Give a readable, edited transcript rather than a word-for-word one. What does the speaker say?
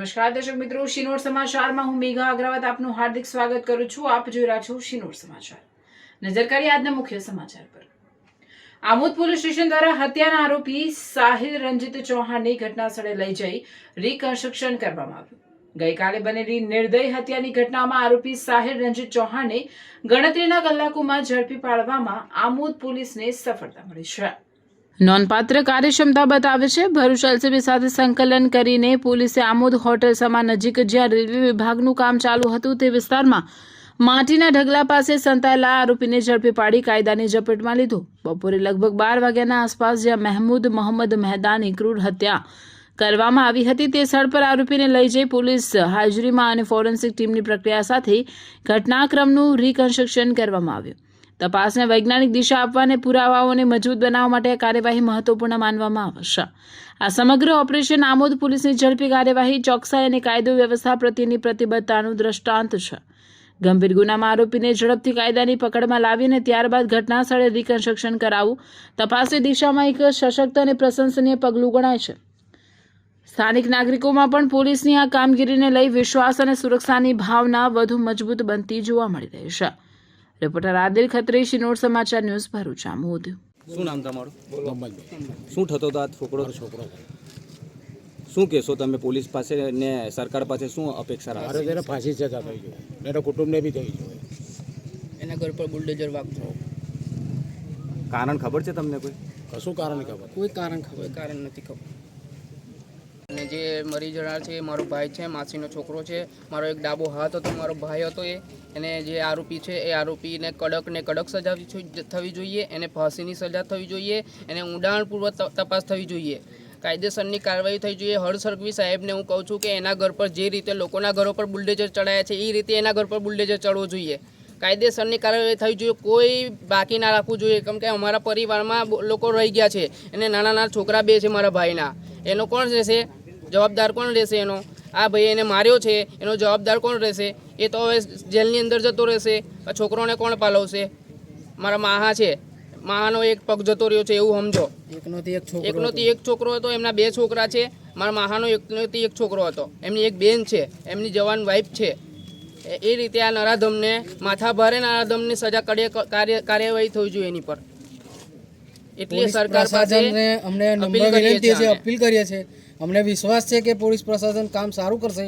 નમસ્કાર દર્શક મિત્રો, શિનોર સમાચારમાં હું મેઘા અગ્રવાલ આપનું હાર્દિક સ્વાગત કરું છું। આપ જોઈ રહ્યા છો શિનોર સમાચાર। નજર કરીએ આજના મુખ્ય સમાચાર પર। આમોદ પોલીસ સ્ટેશન દ્વારા હત્યાના આરોપી સાહિલ રંજીત ચૌહાણની ઘટના સ્થળે લઈ જઈ રિકન્સ્ટ્રક્શન કરવામાં આવ્યું। ગઈકાલે બનેલી નિર્દય હત્યાની ઘટનામાં આરોપી સાહિલ રંજીત ચૌહાણને ગણતરીના કલાકોમાં ઝડપી પાડવામાં આમોદ પોલીસને સફળતા મળી છે। નોંધપાત્ર કાર્યક્ષમતા બતાવે છે। ભરૂચ એલસીબી સાથે સંકલન કરીને પોલીસે આમોદ હોટેલ સમા નજીક જ્યાં રેલવે વિભાગનું કામ ચાલુ હતું તે વિસ્તારમાં માટીના ઢગલા પાસે સંતાયેલા આરોપીને ઝડપી પાડી કાયદાની ઝપેટમાં લીધો। બપોરે લગભગ 12 વાગ્યાના આસપાસ જ્યાં મહેમૂદ મોહમ્મદ મહેદાની ક્રૂર હત્યા કરવામાં આવી હતી તે સ્થળ પર આરોપીને લઈ જઈ પોલીસ હાજરીમાં અને ફોરેન્સિક ટીમની પ્રક્રિયા સાથે ઘટનાક્રમનું રિકન્સ્ટ્રક્શન કરવામાં આવ્યું। તપાસને વૈજ્ઞાનિક દિશા આપવા અને પુરાવાઓને મજબૂત બનાવવા માટે આ કાર્યવાહી મહત્વપૂર્ણ માનવામાં આવશે। આ સમગ્ર ઓપરેશન આમોદ પોલીસની ઝડપી કાર્યવાહી, ચોકસાઈ અને કાયદો વ્યવસ્થા પ્રત્યેની પ્રતિબદ્ધતાનું દ્રષ્ટાંત છે। ગંભીર ગુનામાં આરોપીને ઝડપથી કાયદાની પકડમાં લાવીને ત્યારબાદ ઘટના સ્થળે રિકન્સ્ટ્રક્શન કરાવવું તપાસની દિશામાં એક સશક્ત અને પ્રશંસનીય પગલું ગણાય છે। સ્થાનિક નાગરિકોમાં પણ પોલીસની આ કામગીરીને લઈ વિશ્વાસ અને સુરક્ષાની ભાવના વધુ મજબૂત બનતી જોવા મળી રહી છે। રિપોર્ટર આદિલ ખત્રી, શિનોર સમાચાર ન્યૂઝ, ભરૂચ આમોદ। શું નામ તમારું? શું થતો હતો આ છોકરો? શું કહેશો તમે પોલીસ પાસે ને સરકાર પાસે શું અપેક્ષા રાખો? મારે તેને ફાંસી સજા થઈ જોઈએ, એને કુટુંબને બી થઈ જોઈએ। એના ઘર પર બુલડોઝર વાગતો। કારણ ખબર છે તમને? કશું કારણ ખબર? કોઈ કારણ નથી ખબર। અને જે મરી જનાર છે એ મારો ભાઈ છે, માસીનો છોકરો છે। મારો એક ડાબો હાથ હતો, મારો ભાઈ હતો એને જે આરોપી છે એ આરોપીને કડક ને કડક સજા થવી જોઈએ, એને ફાંસીની સજા થવી જોઈએ, એને ઊંડાણપૂર્વક તપાસ થવી જોઈએ, કાયદેસરની કાર્યવાહી થઈ જોઈએ। હર્ષ સંઘવી સાહેબને હું કહું છું કે એના ઘર પર જે રીતે લોકોના ઘરો પર બુલડોઝર ચડાયા છે એ રીતે એના ઘર પર બુલડોઝર ચડવું જોઈએ। કાયદેસરની કાર્યવાહી થઈ જોઈએ, કોઈ બાકી ના રાખવું જોઈએ। કેમ કે અમારા પરિવારમાં લોકો રહી ગયા છે અને નાના છોકરા બે છે મારા ભાઈના, એનો કોણ રહેશે? જવાબદાર કોણ રહેશે એનો? આ ભાઈ એને માર્યો છે એનો જવાબદાર કોણ રહેશે? એ તો હવે જેલની અંદર જતો રહેશે। છોકરોને કોણ પાલવશે? મારા માહા છે, માહાનો એક પગ જતો રહ્યો છે એવું સમજો। એકનોથી એક છોકરો હતો, એમના 2 છોકરા છે। મારા માહાનો એકનોથી એક છોકરો હતો, એમની એક બેન છે, એમની જવાન વાઈફ છે। એ રીતે આ નરાધમને માથા ભારે નરાધમની સજા કાર્યવાહી થવી જોઈએ એની પર। એટલે સરકાર પાસે અમને નમ્ર વિનંતી છે, અપીલ કરીએ છીએ। અમને વિશ્વાસ છે કે પોલીસ પ્રશાસન કામ સારું કરશે।